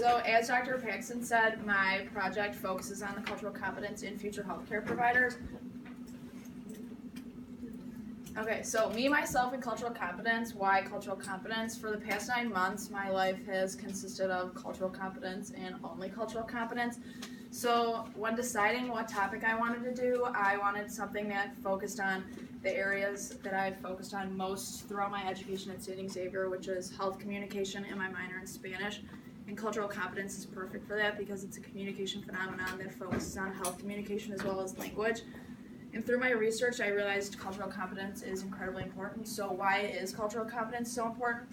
So as Dr. Paxton said, my project focuses on the cultural competence in future healthcare providers. Okay, so me, myself, and cultural competence. Why cultural competence? For the past 9 months, my life has consisted of cultural competence and only cultural competence. So when deciding what topic I wanted to do, I wanted something that focused on the areas that I've focused on most throughout my education at St. Xavier, which is health communication and my minor in Spanish. And cultural competence is perfect for that because it's a communication phenomenon that focuses on health communication as well as language. And through my research, I realized cultural competence is incredibly important. So why is cultural competence so important?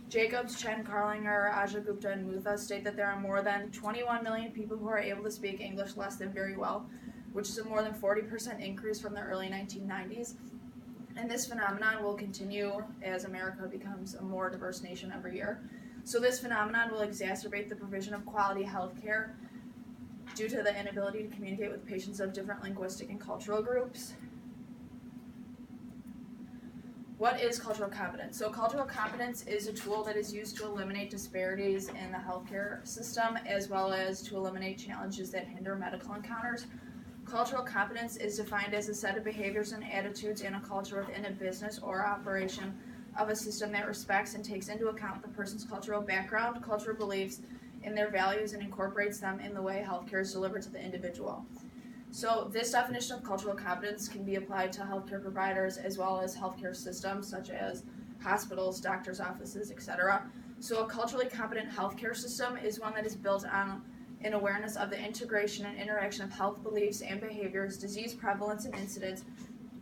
Jacobs, Chen, Carlinger, Aja Gupta, and Mutha state that there are more than 21 million people who are able to speak English less than very well, which is a more than 40% increase from the early 1990s. And this phenomenon will continue as America becomes a more diverse nation every year. So this phenomenon will exacerbate the provision of quality health care due to the inability to communicate with patients of different linguistic and cultural groups. What is cultural competence? So cultural competence is a tool that is used to eliminate disparities in the healthcare system as well as to eliminate challenges that hinder medical encounters. Cultural competence is defined as a set of behaviors and attitudes in a culture within a business or operation of a system that respects and takes into account the person's cultural background, cultural beliefs, and their values and incorporates them in the way healthcare is delivered to the individual. So this definition of cultural competence can be applied to healthcare providers as well as healthcare systems such as hospitals, doctors' offices, etc. So a culturally competent healthcare system is one that is built on an awareness of the integration and interaction of health beliefs and behaviors, disease prevalence and incidence,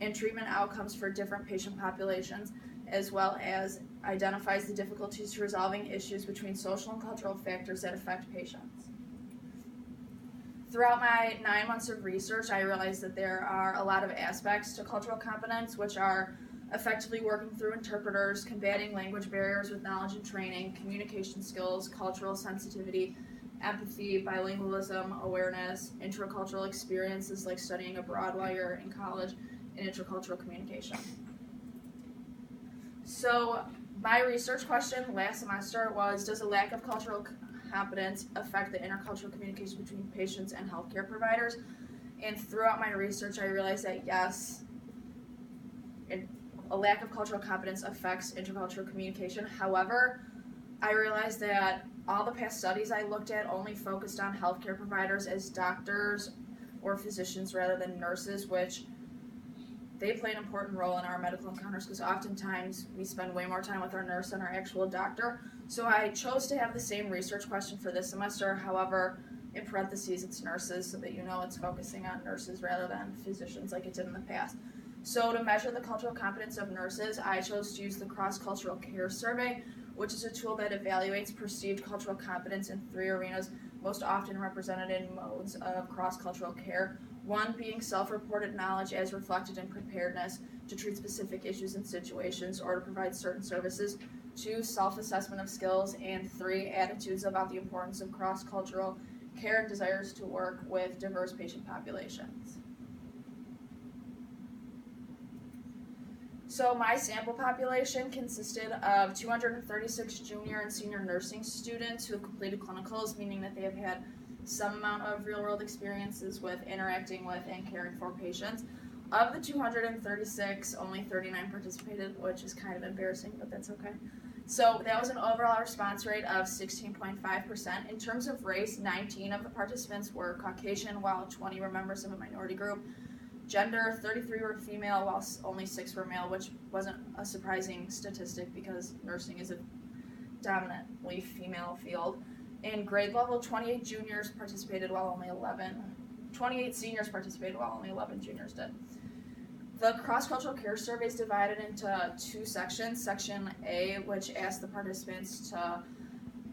and treatment outcomes for different patient populations, as well as identifies the difficulties to resolving issues between social and cultural factors that affect patients. Throughout my 9 months of research, I realized that there are a lot of aspects to cultural competence, which are effectively working through interpreters, combating language barriers with knowledge and training, communication skills, cultural sensitivity, empathy, bilingualism, awareness, intercultural experiences like studying abroad while you're in college, and intercultural communication. So my research question last semester was, does a lack of cultural competence affect the intercultural communication between patients and healthcare providers? And throughout my research, I realized that yes, a lack of cultural competence affects intercultural communication. However, I realized that all the past studies I looked at only focused on healthcare providers as doctors or physicians rather than nurses, which they play an important role in our medical encounters because oftentimes we spend way more time with our nurse than our actual doctor. So I chose to have the same research question for this semester. However, in parentheses, it's nurses, so that you know it's focusing on nurses rather than physicians like it did in the past. So to measure the cultural competence of nurses, I chose to use the Cross-Cultural Care Survey, which is a tool that evaluates perceived cultural competence in 3 arenas most often represented in modes of cross-cultural care. 1 being self-reported knowledge as reflected in preparedness to treat specific issues and situations or to provide certain services. 2, self-assessment of skills. And 3, attitudes about the importance of cross-cultural care and desires to work with diverse patient populations. So my sample population consisted of 236 junior and senior nursing students who have completed clinicals, meaning that they have had some amount of real-world experiences with interacting with and caring for patients. Of the 236, only 39 participated, which is kind of embarrassing, but that's okay. So that was an overall response rate of 16.5%. In terms of race, 19 of the participants were Caucasian, while 20 were members of a minority group. Gender, 33 were female, while only 6 were male, which wasn't a surprising statistic because nursing is a dominantly female field. In grade level, 28 juniors participated while only 28 seniors participated while only 11 juniors did. The cross-cultural care survey is divided into 2 sections. Section A, which asked the participants to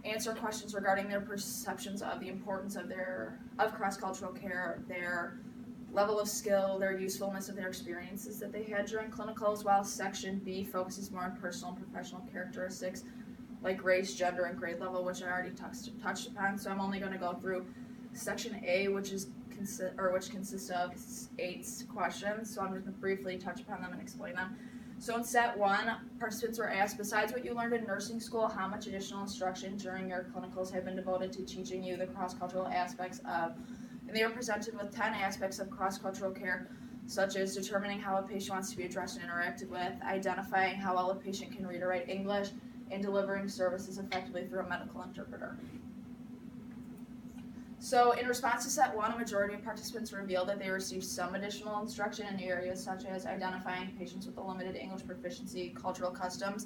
answer questions regarding their perceptions of the importance of cross-cultural care, their level of skill, their usefulness of their experiences that they had during clinicals, while Section B focuses more on personal and professional characteristics like race, gender, and grade level, which I already touched upon. So I'm only going to go through Section A, which consists of 8 questions. So I'm just going to briefly touch upon them and explain them. So in set 1, participants were asked, besides what you learned in nursing school, how much additional instruction during your clinicals have been devoted to teaching you the cross-cultural aspects of, and they were presented with 10 aspects of cross-cultural care, such as determining how a patient wants to be addressed and interacted with, identifying how well a patient can read or write English, and delivering services effectively through a medical interpreter. So in response to set 1, a majority of participants revealed that they received some additional instruction in areas such as identifying patients with a limited English proficiency, cultural customs.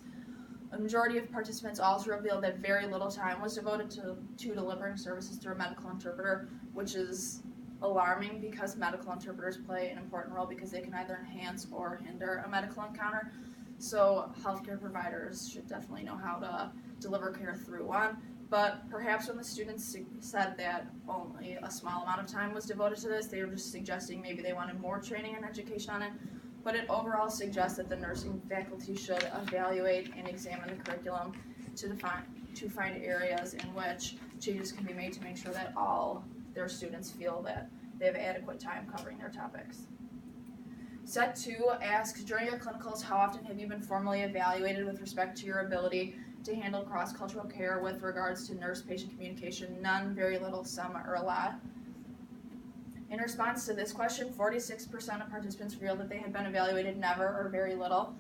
A majority of participants also revealed that very little time was devoted to delivering services through a medical interpreter, which is alarming because medical interpreters play an important role because they can either enhance or hinder a medical encounter. So healthcare providers should definitely know how to deliver care through one. But perhaps when the students said that only a small amount of time was devoted to this, they were just suggesting maybe they wanted more training and education on it. But it overall suggests that the nursing faculty should evaluate and examine the curriculum to find areas in which changes can be made to make sure that all their students feel that they have adequate time covering their topics. Set 2 asks, during your clinicals, how often have you been formally evaluated with respect to your ability to handle cross-cultural care with regards to nurse-patient communication? None, very little, some, or a lot. In response to this question, 46% of participants revealed that they had been evaluated never or very little.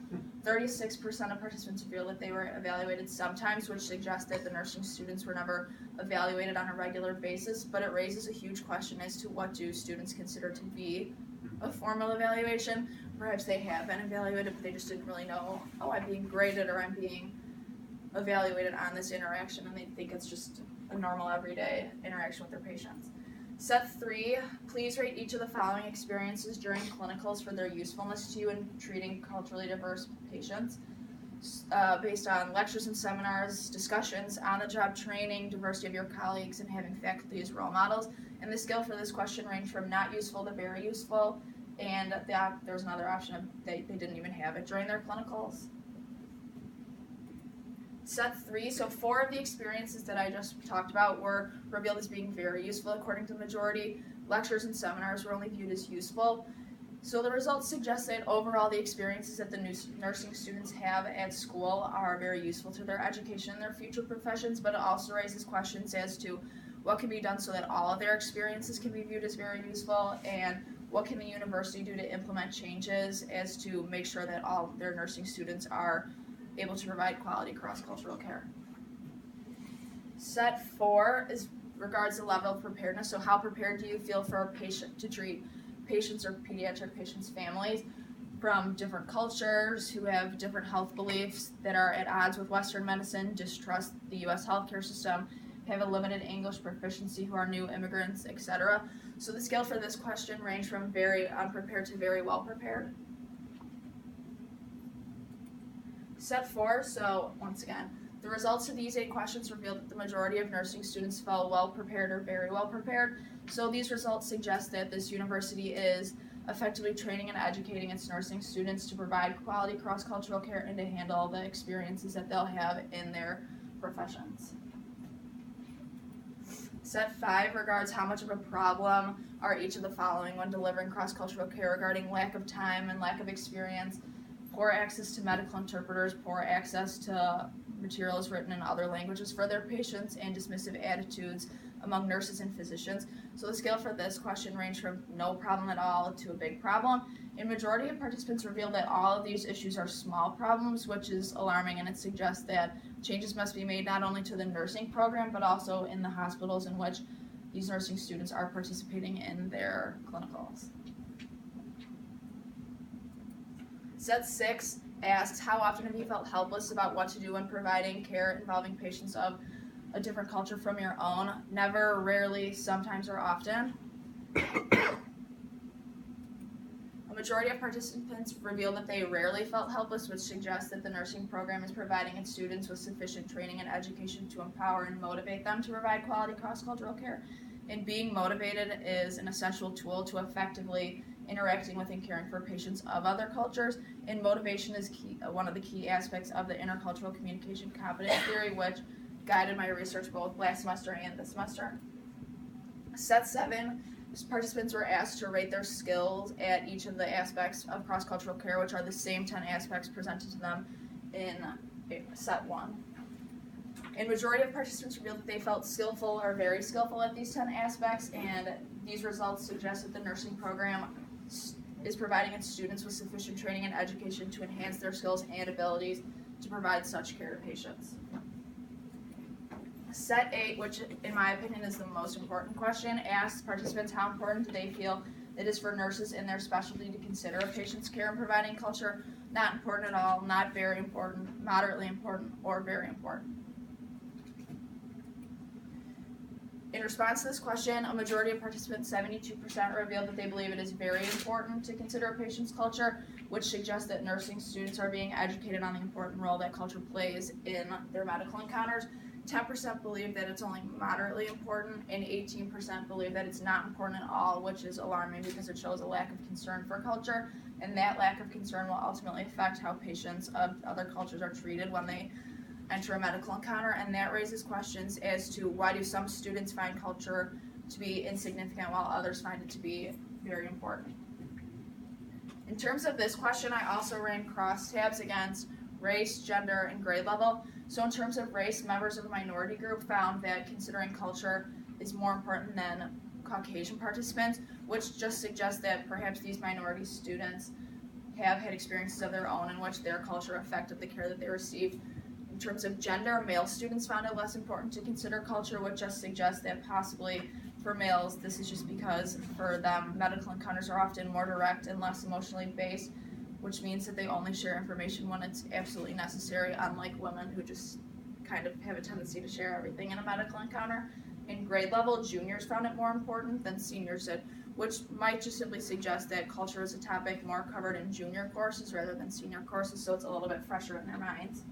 36% of participants revealed that they were evaluated sometimes, which suggests that the nursing students were never evaluated on a regular basis, but it raises a huge question as to what do students consider to be a formal evaluation. Perhaps they have been evaluated, but they just didn't really know, oh, I'm being graded or I'm being evaluated on this interaction, and they think it's just a normal everyday interaction with their patients. Set 3, please rate each of the following experiences during clinicals for their usefulness to you in treating culturally diverse patients, based on lectures and seminars, discussions, on-the-job training, diversity of your colleagues, and having faculty as role models. And the scale for this question ranged from not useful to very useful, and there was another option of they didn't even have it during their clinicals. Set 3, so 4 of the experiences that I just talked about were revealed as being very useful according to the majority. Lectures and seminars were only viewed as useful. So the results suggest that overall the experiences that the nursing students have at school are very useful to their education and their future professions, but it also raises questions as to what can be done so that all of their experiences can be viewed as very useful, and what can the university do to implement changes as to make sure that all their nursing students are able to provide quality cross-cultural care. Set 4 regards the level of preparedness. So how prepared do you feel for a patient to treat patients or pediatric patients' families from different cultures who have different health beliefs that are at odds with Western medicine, distrust the U.S. healthcare system, have a limited English proficiency, who are new immigrants, etc. So the scale for this question ranged from very unprepared to very well prepared. Set 4, so once again, the results of these 8 questions revealed that the majority of nursing students felt well prepared or very well prepared. So these results suggest that this university is effectively training and educating its nursing students to provide quality cross-cultural care and to handle the experiences that they'll have in their professions. Set 5 regards how much of a problem are each of the following when delivering cross-cultural care regarding lack of time and lack of experience, poor access to medical interpreters, poor access to materials written in other languages for their patients, and dismissive attitudes among nurses and physicians. So the scale for this question ranged from no problem at all to a big problem. A majority of participants revealed that all of these issues are small problems, which is alarming, and it suggests that changes must be made not only to the nursing program, but also in the hospitals in which these nursing students are participating in their clinicals. Set 6 asks, how often have you felt helpless about what to do when providing care involving patients of a different culture from your own? Never, rarely, sometimes, or often. A majority of participants revealed that they rarely felt helpless, which suggests that the nursing program is providing its students with sufficient training and education to empower and motivate them to provide quality cross-cultural care. And being motivated is an essential tool to effectively interacting with and caring for patients of other cultures, and motivation is one of the key aspects of the intercultural communication competence theory, which guided my research both last semester and this semester. Set 7 Participants were asked to rate their skills at each of the aspects of cross-cultural care, which are the same 10 aspects presented to them in set 1. And majority of participants revealed that they felt skillful or very skillful at these 10 aspects, and these results suggest that the nursing program is providing its students with sufficient training and education to enhance their skills and abilities to provide such care to patients. Set 8, which in my opinion is the most important question, asks participants how important do they feel it is for nurses in their specialty to consider a patient's care and providing culture. Not important at all, not very important, moderately important, or very important. In response to this question, a majority of participants, 72%, revealed that they believe it is very important to consider a patient's culture, which suggests that nursing students are being educated on the important role that culture plays in their medical encounters. 10% believe that it's only moderately important, and 18% believe that it's not important at all, which is alarming because it shows a lack of concern for culture, and that lack of concern will ultimately affect how patients of other cultures are treated when they enter a medical encounter, and that raises questions as to why do some students find culture to be insignificant while others find it to be very important. In terms of this question, I also ran crosstabs against race, gender, and grade level. So in terms of race, members of a minority group found that considering culture is more important than Caucasian participants, which just suggests that perhaps these minority students have had experiences of their own in which their culture affected the care that they received. In terms of gender, male students found it less important to consider culture, which just suggests that possibly for males, this is just because for them, medical encounters are often more direct and less emotionally based, which means that they only share information when it's absolutely necessary, unlike women who just kind of have a tendency to share everything in a medical encounter. In grade level, juniors found it more important than seniors did, which might just simply suggest that culture is a topic more covered in junior courses rather than senior courses, so it's a little bit fresher in their minds.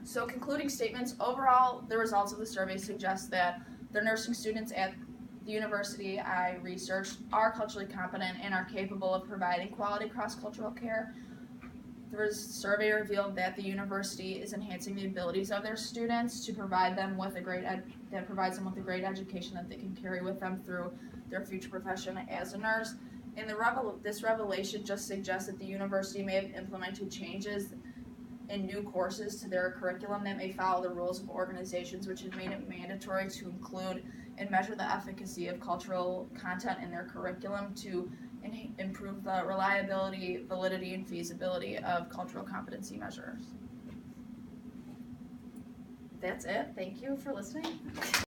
So concluding statements, overall, the results of the survey suggest that the nursing students at the university I researched are culturally competent and are capable of providing quality cross-cultural care. The survey revealed that the university is enhancing the abilities of their students to provide them with a great education that they can carry with them through their future profession as a nurse. And this revelation just suggests that the university may have implemented changes in new courses to their curriculum that may follow the rules of organizations, which have made it mandatory to include and measure the efficacy of cultural content in their curriculum to improve the reliability, validity, and feasibility of cultural competency measures. That's it. Thank you for listening.